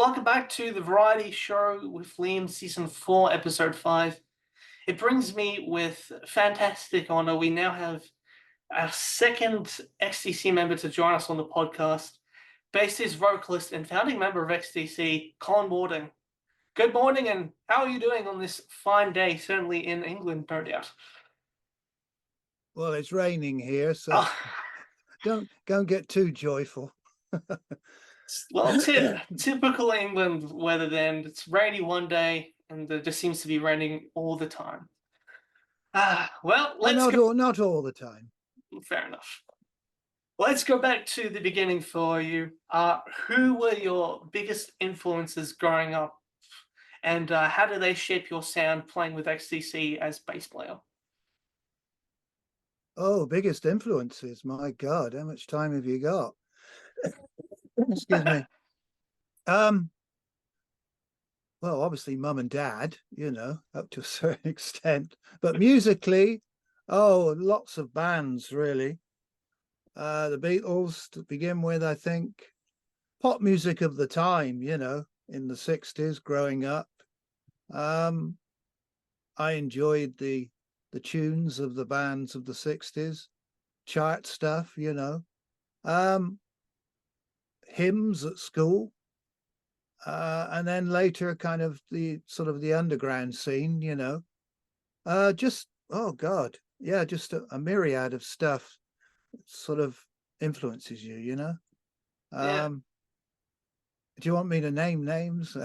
welcome back to the Variety Show with Liam, Season 4, Episode 5. It brings me with fantastic honor. We now have our second XTC member to join us on the podcast, bassist, vocalist, and founding member of XTC, Colin Moulding. Good morning, and how are you doing on this fine day, certainly in England, no doubt? Well, it's raining here, so Oh. don't get too joyful. Well, typical England weather then. It's rainy one day, and it just seems to be raining all the time. Well, let's go. Not all the time. Fair enough. Let's go back to the beginning for you. Who were your biggest influences growing up, and how did they shape your sound playing with XTC as bass player? Oh, biggest influences. My God, how much time have you got? Excuse me. Well, obviously mum and dad, up to a certain extent. But musically, lots of bands, really. The Beatles to begin with, I think. Pop music of the time, in the 60s, growing up. I enjoyed the tunes of the bands of the 60s, chart stuff, hymns at school, and then later kind of the underground scene, just a myriad of stuff sort of influences you, Yeah. Do you want me to name names?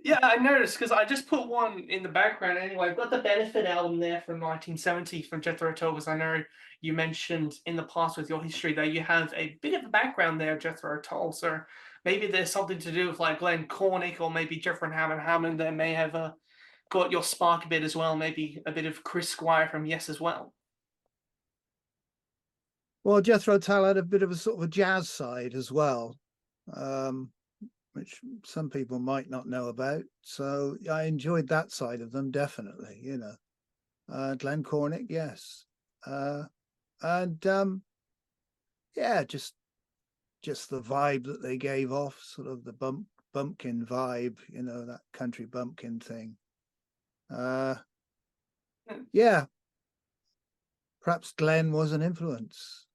Yeah, I noticed because I just put one in the background anyway. I've got the Benefit album there from 1970 from Jethro Tull, because I know you mentioned in the past with your history that you have a bit of a background there, Jethro Tull. So maybe there's something to do with like Glenn Cornick or maybe Jeffrey Hammond that may have got your spark a bit as well. Maybe a bit of Chris Squire from Yes as well. Well, Jethro Tull had a bit of a sort of a jazz side as well. Which some people might not know about. So I enjoyed that side of them, definitely, Glenn Cornick, yes. Just the vibe that they gave off, sort of the bumpkin vibe, that country bumpkin thing. Perhaps Glenn was an influence.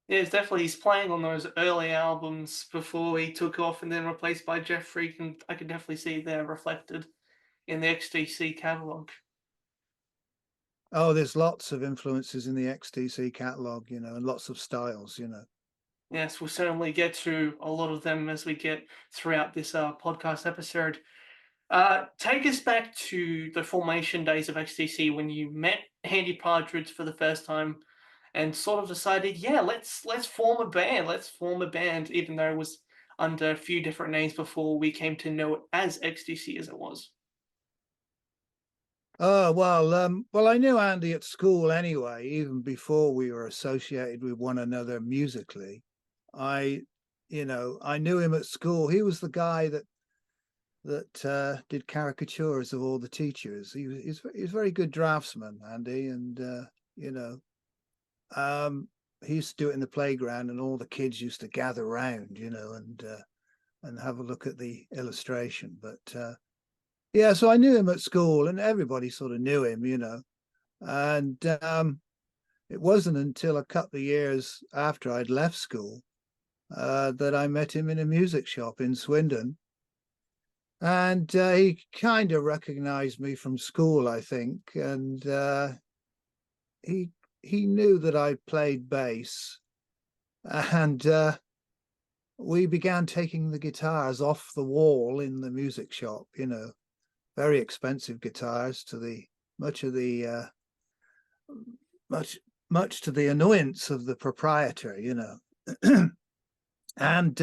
Yeah, it's definitely, he's playing on those early albums before he took off and then replaced by Jeffrey. I can definitely see they're reflected in the XTC catalogue. Oh, there's lots of influences in the XTC catalogue, and lots of styles, Yes, we'll certainly get to a lot of them as we get throughout this podcast episode. Take us back to the formation days of XTC when you met Andy Partridge for the first time and sort of decided, yeah, let's form a band. Let's form a band, even though it was under a few different names before we came to know it as XTC as it was. Oh, well, I knew Andy at school anyway, even before we were associated with one another musically. I knew him at school. He was the guy that did caricatures of all the teachers. He's a very good draftsman, Andy, and he used to do it in the playground, and all the kids used to gather around, and have a look at the illustration. But so I knew him at school, and everybody sort of knew him, and it wasn't until a couple of years after I'd left school that I met him in a music shop in Swindon. And he kind of recognized me from school, I think, and he knew that I played bass, and we began taking the guitars off the wall in the music shop, very expensive guitars, much to the annoyance of the proprietor, and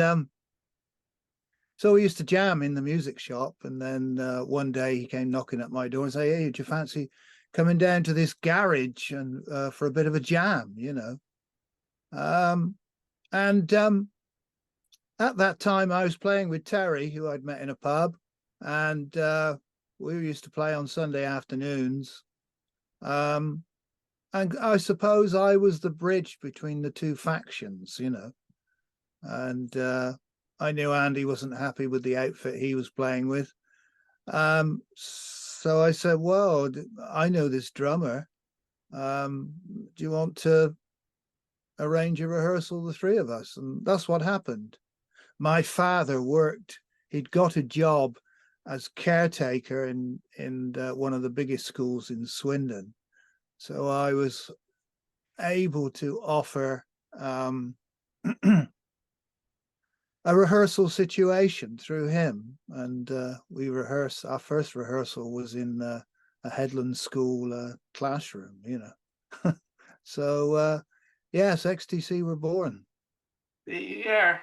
so we used to jam in the music shop. And then one day he came knocking at my door and say, "Hey, do you fancy coming down to this garage and for a bit of a jam?" At that time I was playing with Terry, who I'd met in a pub, and we used to play on Sunday afternoons. And I suppose I was the bridge between the two factions, and I knew Andy wasn't happy with the outfit he was playing with. So I said, well, I know this drummer. Do you want to arrange a rehearsal, the three of us? And that's what happened. My father he'd got a job as caretaker in one of the biggest schools in Swindon. So I was able to offer a rehearsal situation through him. And we rehearsed. Our first rehearsal was in a Headland School classroom, So, yes, XTC were born. Yeah.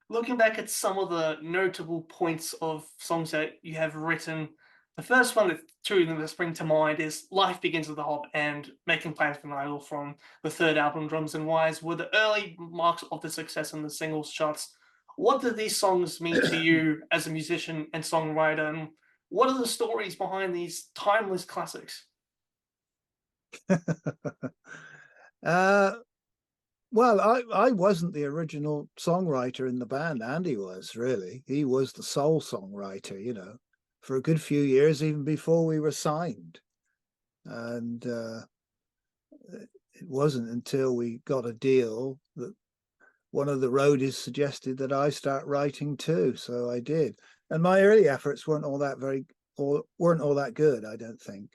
Looking back at some of the notable points of songs that you have written, the first one, that two of them that spring to mind is Life Begins with a Hop and Making Plans for an Idol from the third album, Drums and Wires, were the early marks of the success in the singles charts. What do these songs mean to you as a musician and songwriter, and what are the stories behind these timeless classics? Well, I wasn't the original songwriter in the band. Andy was, really. He was the sole songwriter, for a good few years, even before we were signed. And it wasn't until we got a deal that one of the roadies suggested that I start writing too. So I did. And my early efforts weren't all that good, I don't think.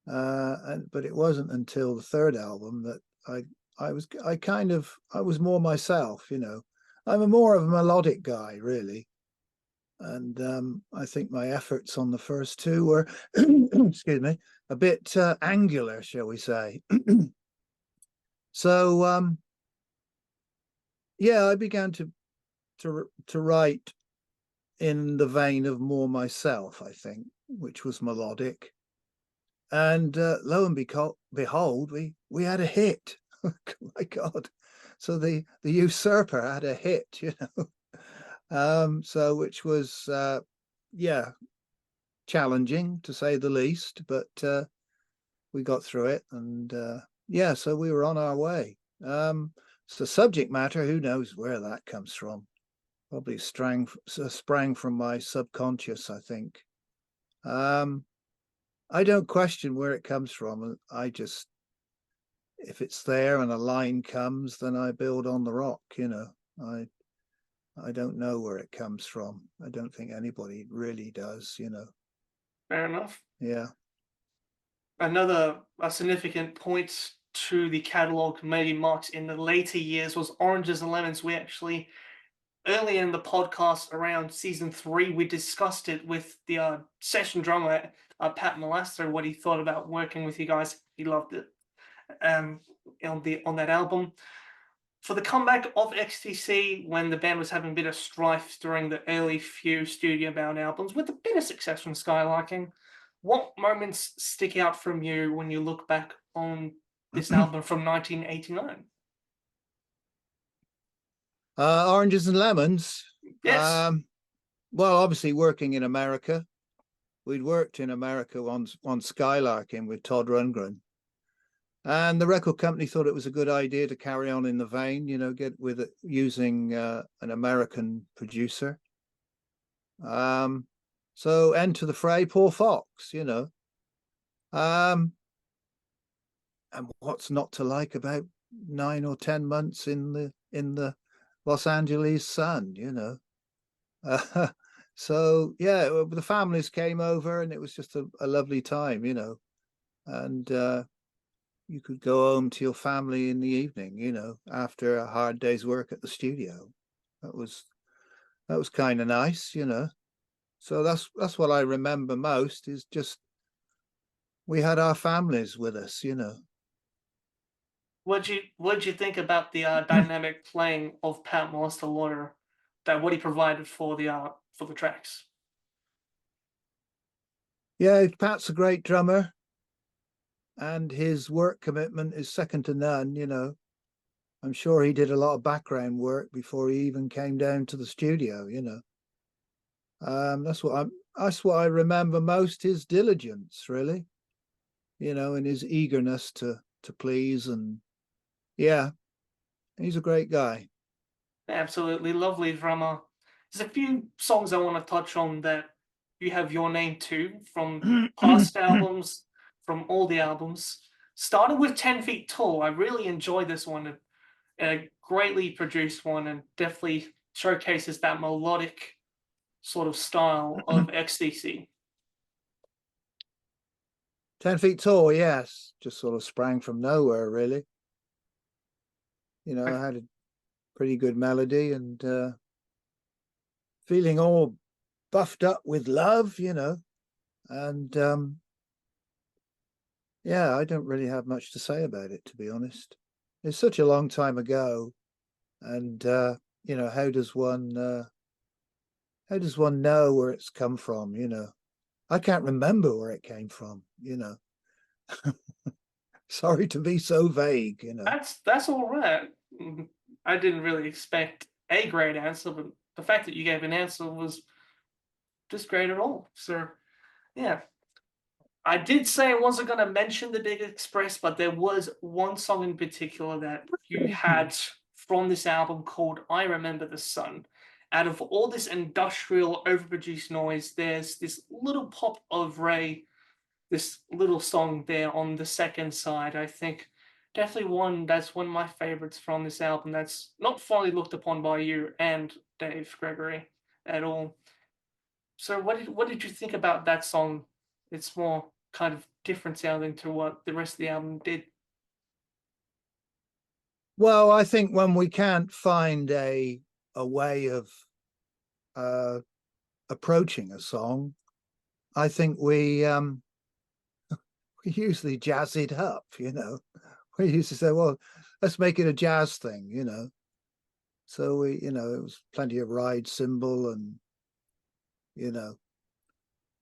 But it wasn't until the third album that I was more myself, I'm more of a melodic guy, really. And I think my efforts on the first two were, excuse me, a bit angular, shall we say. So, yeah, I began to write in the vein of more myself, I think, which was melodic. And lo and behold, we had a hit. My God. So the Usurper had a hit, so which was challenging, to say the least, but we got through it. And so we were on our way. So subject matter, who knows where that comes from? Probably sprang from my subconscious, I think. I don't question where it comes from. If it's there and a line comes, then I build on the rock, I don't know where it comes from. I don't think anybody really does, Fair enough. Yeah. Another significant point to the catalog, maybe marks in the later years, was Oranges and Lemons. We actually, earlier in the podcast around season 3, we discussed it with the session drummer, Pat Malaster, what he thought about working with you guys. He loved it on that album. For the comeback of XTC, when the band was having a bit of strife during the early few studio-bound albums, with a bit of success from Skylarking, what moments stick out from you when you look back on this album from 1989? Oranges and Lemons. Yes. Well, obviously working in America. We'd worked in America on Skylarking with Todd Rundgren. And the record company thought it was a good idea to carry on in the vein, get with it using an American producer. So enter the fray, Paul Fox, And what's not to like about 9 or 10 months in the Los Angeles sun, So yeah, the families came over and it was just a lovely time, And you could go home to your family in the evening, after a hard day's work at the studio. That was kind of nice, So that's what I remember most, is just we had our families with us, What'd you think about the dynamic playing of Pat Malaster, that what he provided for the tracks? Yeah, Pat's a great drummer. And his work commitment is second to none, I'm sure he did a lot of background work before he even came down to the studio, That's what I remember most, his diligence, really, and his eagerness to please. And yeah, he's a great guy. Absolutely lovely drummer. There's a few songs I want to touch on that you have your name to from past albums, from all the albums. Starting with 10 Feet Tall, I really enjoyed this one. A greatly produced one and definitely showcases that melodic sort of style of XTC. 10 Feet Tall, yes, just sort of sprang from nowhere, really. You know, I had a pretty good melody and feeling all buffed up with love, you know, and yeah, I don't really have much to say about it, to be honest. It's such a long time ago, and you know, how does one know where it's come from? You know, I can't remember where it came from. You know, sorry to be so vague. You know, That's all right. I didn't really expect a great answer, but the fact that you gave an answer was just great at all. So yeah. I did say I wasn't going to mention the Big Express, but there was one song in particular that you had from this album called I Remember the Sun. Out of all this industrial, overproduced noise, there's this little pop of Ray, this little song there on the second side. I think definitely that's one of my favorites from this album that's not fondly looked upon by you and Dave Gregory at all. So what did you think about that song? It's more kind of different sounding to what the rest of the album did. well, I think when we can't find a way of uh, approaching a song, I think we usually jazz it up. You know, we used to say, well, let's make it a jazz thing. You know, so we, you know, it was plenty of ride cymbal and you know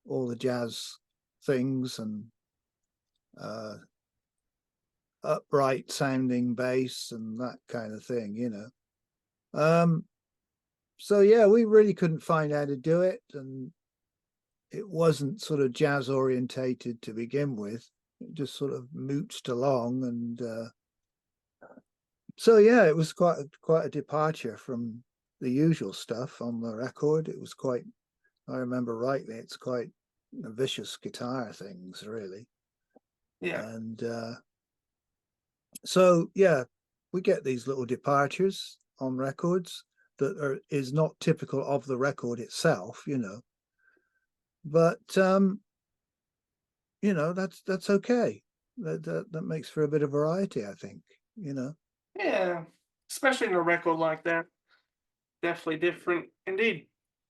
all the jazz things and uh, upright sounding bass and that kind of thing, you know. So yeah, we really couldn't find how to do it, and it wasn't sort of jazz orientated to begin with. It just sort of mooched along, and so yeah, it was quite a departure from the usual stuff on the record. It was quite, I remember rightly, it's quite vicious guitar things, really. Yeah. And so yeah, we get these little departures on records that is not typical of the record itself, you know. But you know, that's okay. That makes for a bit of variety, I think, you know. Yeah. Especially in a record like that. Definitely different. Indeed.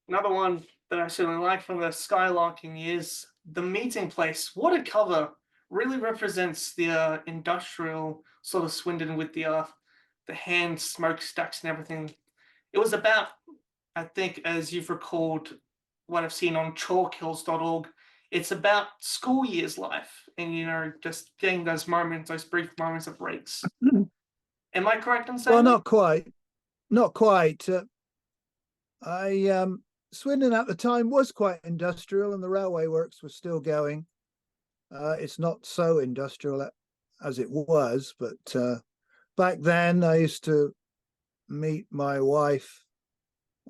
Another one that I certainly like from the Skylarking is The Meeting Place. What a cover. Really represents the industrial sort of Swindon with the hand smokestacks and everything. It was about, I think, as you've recalled what I've seen on chalkhills.org, it's about school years life and, you know, just getting those moments, those brief moments of breaks. Am I correct in Well, saying that? not quite. I Swindon at the time was quite industrial, and the railway works were still going. It's not so industrial as it was, but back then I used to meet my wife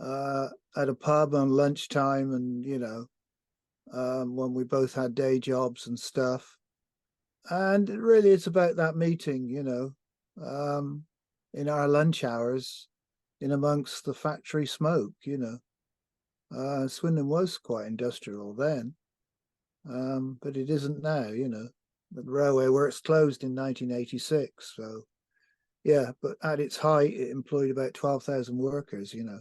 at a pub on lunchtime, and you know, when we both had day jobs and stuff. And really, it's about that meeting, you know, in our lunch hours, in amongst the factory smoke, you know. Swindon was quite industrial then, but it isn't now, you know. The railway works closed in 1986, so yeah. But at its height, it employed about 12,000 workers, you know,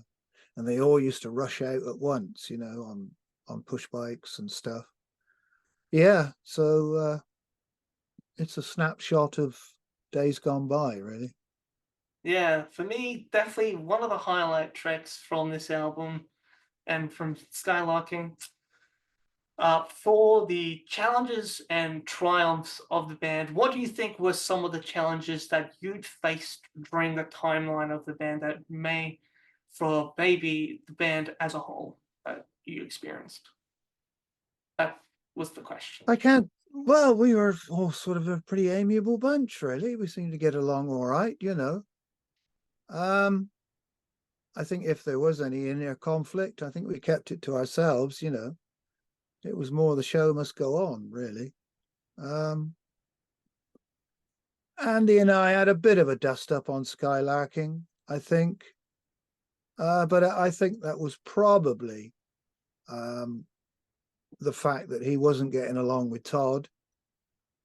and they all used to rush out at once, you know, on push bikes and stuff. Yeah, so it's a snapshot of days gone by, really. Yeah, for me, definitely one of the highlight tracks from this album and from Skylarking. For the challenges and triumphs of the band, what do you think were some of the challenges that you'd faced during the timeline of the band that may, for maybe the band as a whole, that you experienced? That was the question. I can't. Well, we were all sort of a pretty amiable bunch, really. We seemed to get along all right, you know. Um, I think if there was any inner conflict, I think we kept it to ourselves. It was more the show must go on, really. Andy and I had a bit of a dust up on skylarking, I think. But I think that was probably the fact that he wasn't getting along with Todd,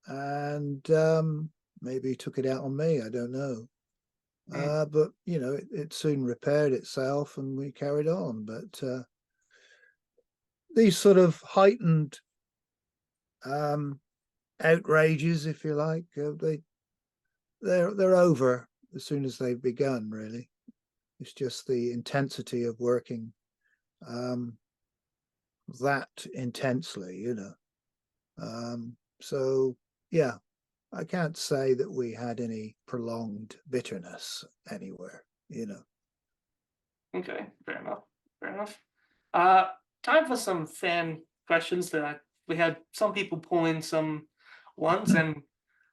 and maybe he took it out on me. I don't know. But it soon repaired itself, and we carried on. But these sort of heightened outrages, if you like, they're over as soon as they've begun. Really, it's just the intensity of working that intensely, so yeah, I can't say that we had any prolonged bitterness anywhere. Okay, fair enough. Fair enough. Time for some fan questions we had some people pull in some ones, and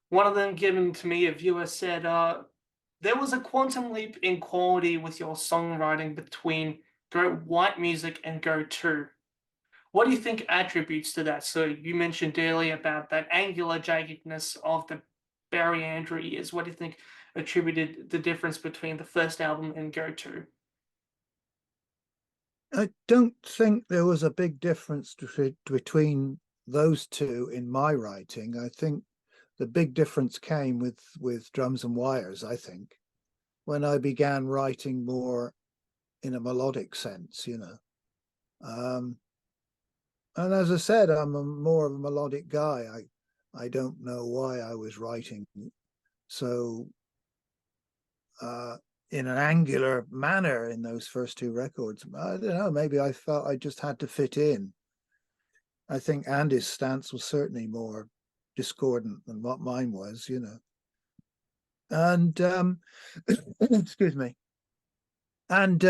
one of them given to me, a viewer said, there was a quantum leap in quality with your songwriting between Go White Music and Go 2. What do you think attributes to that? So you mentioned earlier about that angular jaggedness of the Barry Andrew years. What do you think attributed the difference between the first album and Go 2? I don't think there was a big difference between those two in my writing. I think the big difference came with Drums and Wires, I think, when I began writing more in a melodic sense. And as I said, I'm more of a melodic guy. I don't know why I was writing so in an angular manner in those first two records. I don't know, maybe I felt I just had to fit in. I think Andy's stance was certainly more discordant than what mine was, And excuse me. And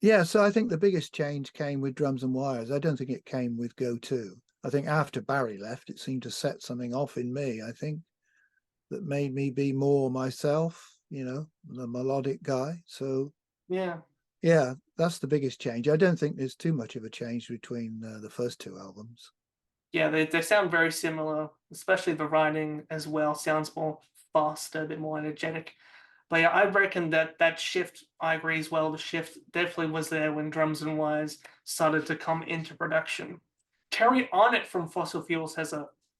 yeah, so I think the biggest change came with Drums and Wires. I don't think it came with Go 2. I think after Barry left, it seemed to set something off in me, I think, that made me be more myself, the melodic guy. So Yeah. yeah, that's the biggest change. I don't think there's too much of a change between the first two albums. Yeah, they sound very similar, especially the writing as well sounds more faster, a bit more energetic. But yeah, I reckon that shift, I agree as well, the shift definitely was there when Drums and Wires started to come into production. Terry Arnott from Fossil Fuels has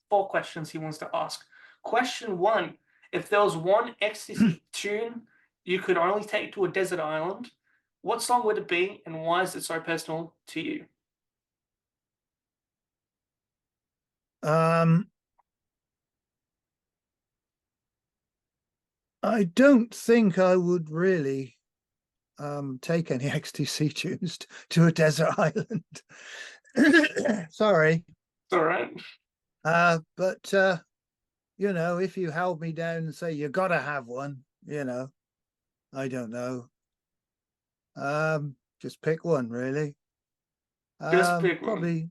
4 questions he wants to ask. Question 1, if there was one XTC tune you could only take to a desert island, what song would it be and why is it so personal to you? I don't think I would really take any XTC tunes to a desert island. Sorry. It's all right. But if you held me down and say you gotta have one, I don't know. Just pick one, really. Just pick one. Probably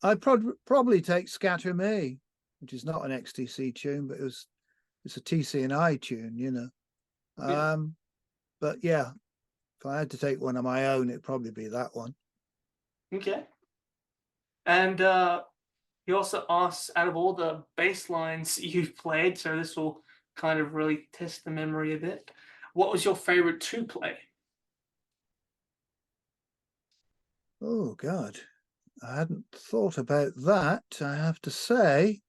I'd probably take Scatter Me, which is not an XTC tune, but it's a TC and I tune, Yeah. But yeah, if I had to take one of my own, it'd probably be that one. Okay. And he also asks, out of all the bass lines you've played, so this will kind of really test the memory a bit, what was your favorite to play? Oh God, I hadn't thought about that, I have to say.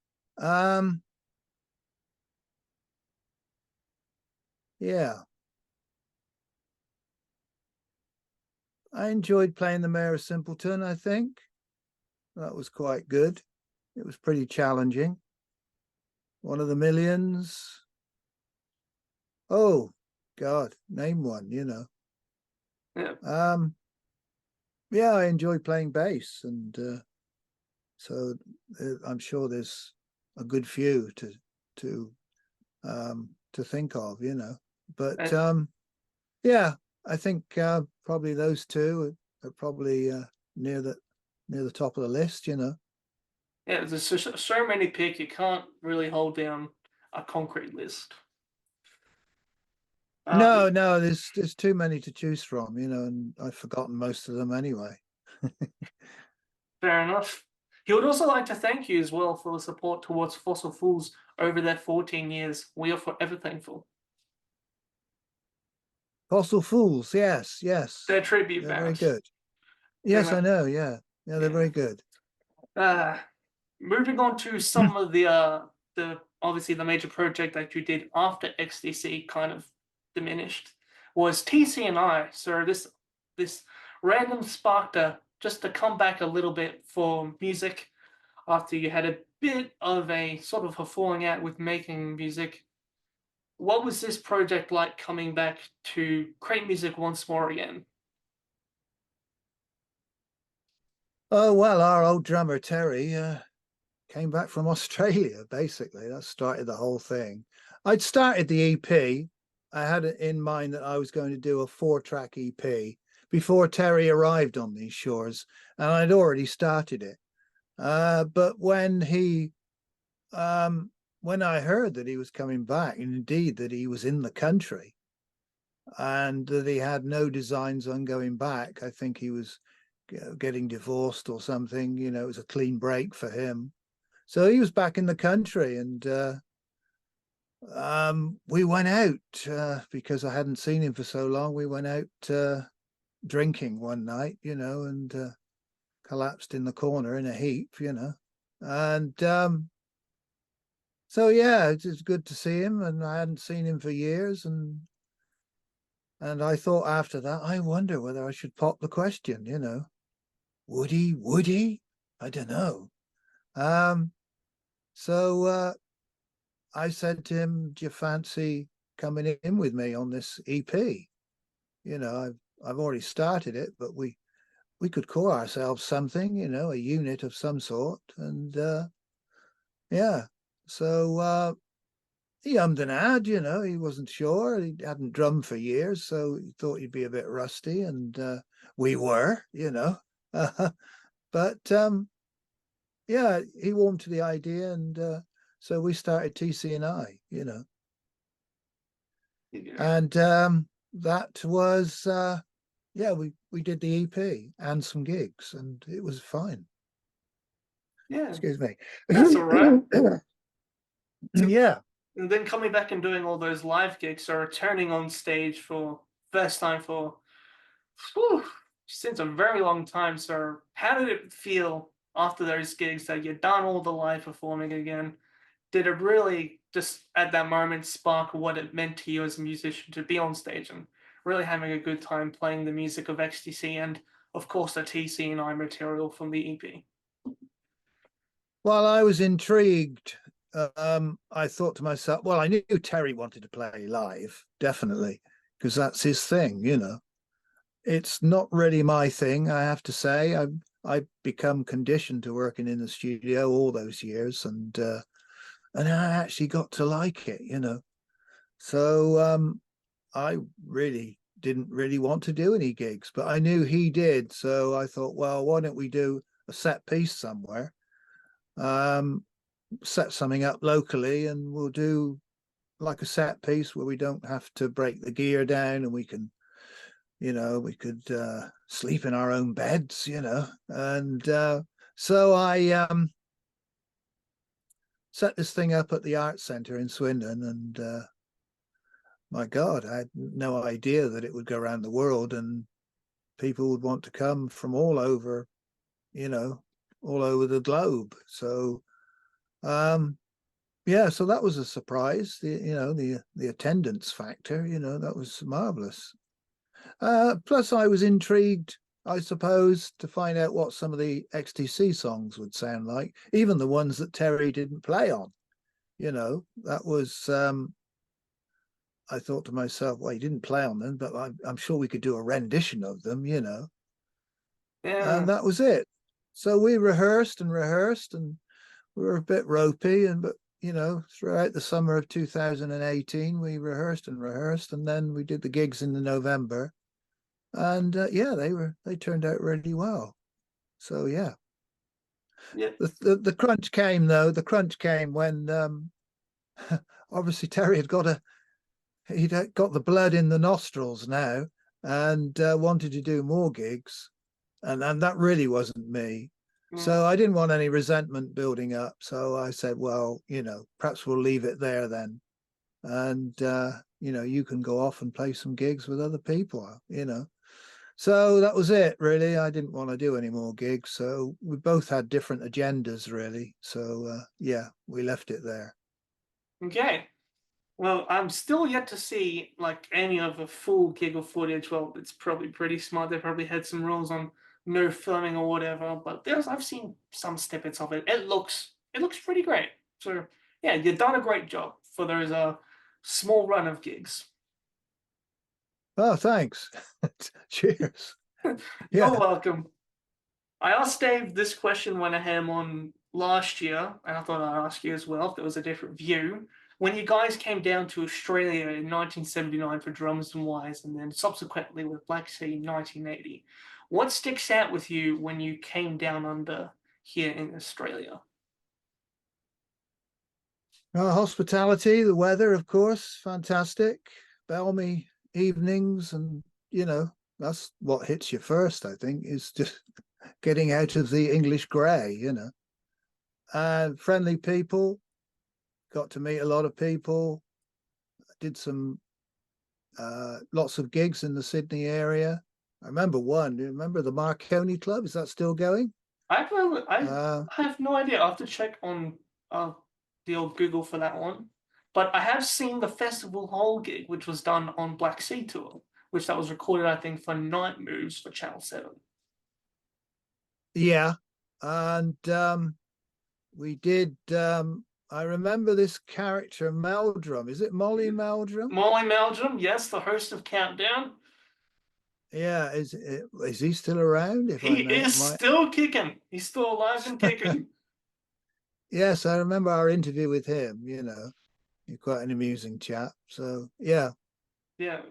Yeah. I enjoyed playing the Mayor of Simpleton, I think. That was quite good. It was pretty challenging. One of the Millions. Oh, God, name one, Yeah. Yeah, I enjoy playing bass, and so I'm sure there's a good few to think of, But yeah, I think probably those two are probably near the top of the list, Yeah, there's so many pick, you can't really hold down a concrete list. Uh, No, there's too many to choose from, and I've forgotten most of them anyway. Fair enough. He would also like to thank you as well for the support towards Fossil Fools over their 14 years. We are forever thankful. Fossil Fools, yes, Their tribute they're very band. good. They're Yes, I know. Yeah, they're yeah. very good. Uh, Moving on to some of the obviously the major project that you did after XTC kind of diminished was TC and I. So this random sparked just to come back a little bit for music after you had a bit of a sort of a falling out with making music. What was this project like coming back to create music once more again? Oh well, our old drummer Terry came back from Australia. Basically, that started the whole thing. I'd started the EP. I had it in mind that I was going to do a 4-track EP before Terry arrived on these shores, and I'd already started it. But when I heard that he was coming back, and indeed that he was in the country, and that he had no designs on going back, I think he was getting divorced or something. It was a clean break for him. So he was back in the country, and we went out because I hadn't seen him for so long. We went out drinking one night, and collapsed in the corner in a heap, and so yeah, it was good to see him, and I hadn't seen him for years, and I thought after that, I wonder whether I should pop the question, would he? Would he? I don't know. So I said to him, "Do you fancy coming in with me on this EP? I've already started it, but we could call ourselves something, a unit of some sort." And yeah, so he ummed and ahed, he wasn't sure. He hadn't drummed for years, so he thought he'd be a bit rusty, and we were, but yeah, he warmed to the idea, and so we started TC and I. And that was yeah, we did the EP and some gigs, and it was fine. Yeah, Excuse me. that's all right. Yeah. And then coming back and doing all those live gigs or returning on stage for first time for whew, since a very long time. So how did it feel after those gigs that you'd done all the live performing again? Did it really just at that moment spark what it meant to you as a musician to be on stage and really having a good time playing the music of XTC and of course the TC and I material from the EP? Well, I was intrigued. I thought to myself, well, I knew Terry wanted to play live, definitely, because that's his thing. It's not really my thing, I have to say. I've become conditioned to working in the studio all those years, and I actually got to like it. So I really didn't really want to do any gigs, but I knew he did. So I thought, well, why don't we do a set piece somewhere? Set something up locally, and we'll do like a set piece where we don't have to break the gear down, and we can, we could sleep in our own beds, and so I set this thing up at the art center in Swindon, and my God, I had no idea that it would go around the world and people would want to come from all over, all over the globe. So yeah, so that was a surprise. The attendance factor, that was marvelous. Plus, I was intrigued, I suppose, to find out what some of the XTC songs would sound like, even the ones that Terry didn't play on. That was. I thought to myself, well, he didn't play on them, but I'm sure we could do a rendition of them, Yeah. and that was it. So we rehearsed and rehearsed, and we were a bit ropey, but throughout the summer of 2018, we rehearsed and rehearsed, and then we did the gigs in the November, and yeah, they turned out really well. So yeah, Yeah. the crunch came though. The crunch came when obviously Terry had got he'd got the blood in the nostrils now, and wanted to do more gigs, and that really wasn't me. Mm. So I didn't want any resentment building up. So I said, well, perhaps we'll leave it there then, and you can go off and play some gigs with other people. So that was it, really. I didn't want to do any more gigs. So we both had different agendas, really. So yeah, we left it there. Okay. Well, I'm still yet to see like any of the full gig of footage. Well, it's probably pretty smart. They probably had some rules on no filming or whatever, but I've seen some snippets of it. It looks pretty great. So yeah, you've done a great job for those small run of gigs. Oh, thanks. Cheers. You're Yeah. welcome. I asked Dave this question when I had him on last year, and I thought I'd ask you as well if there was a different view. When you guys came down to Australia in 1979 for Drums and Wires, and then subsequently with Black Sea in 1980, what sticks out with you when you came down under here in Australia? Hospitality, the weather, of course, fantastic. Balmy evenings, and that's what hits you first. I think is just getting out of the English grey. And friendly people. Got to meet a lot of people. Did some lots of gigs in the Sydney area. I remember one. Do you remember the Marconi Club? Is that still going? I have no idea. I'll have to check on uh, the old Google for that one. But I have seen the Festival Hall gig, which was done on Black Sea Tour, which that was recorded, I think, for Night Moves for Channel 7. Yeah, and we did. I remember this character Meldrum. Is it Molly Meldrum? Molly Meldrum, yes, the host of Countdown. Yeah, is he still around? If I He may, is still kicking. He's still alive and kicking. Yes, I remember our interview with him. You're quite an amusing chap. So yeah, Yeah.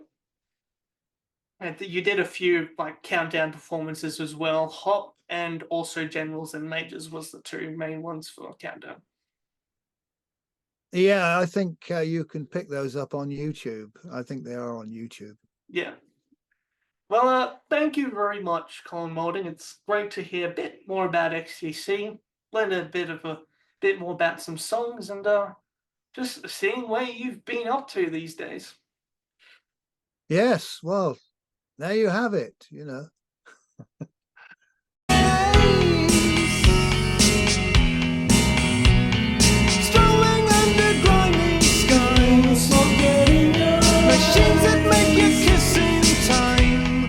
And you did a few like Countdown performances as well. Hop and also Generals and Majors was the two main ones for Countdown. yeah. I think you can pick those up on YouTube. I think they are on YouTube. Yeah. Well, thank you very much, Colin Moulding. It's great to hear a bit more about XTC, learn a bit more about some songs, and just seeing where you've been up to these days. Yes. Well, there you have it.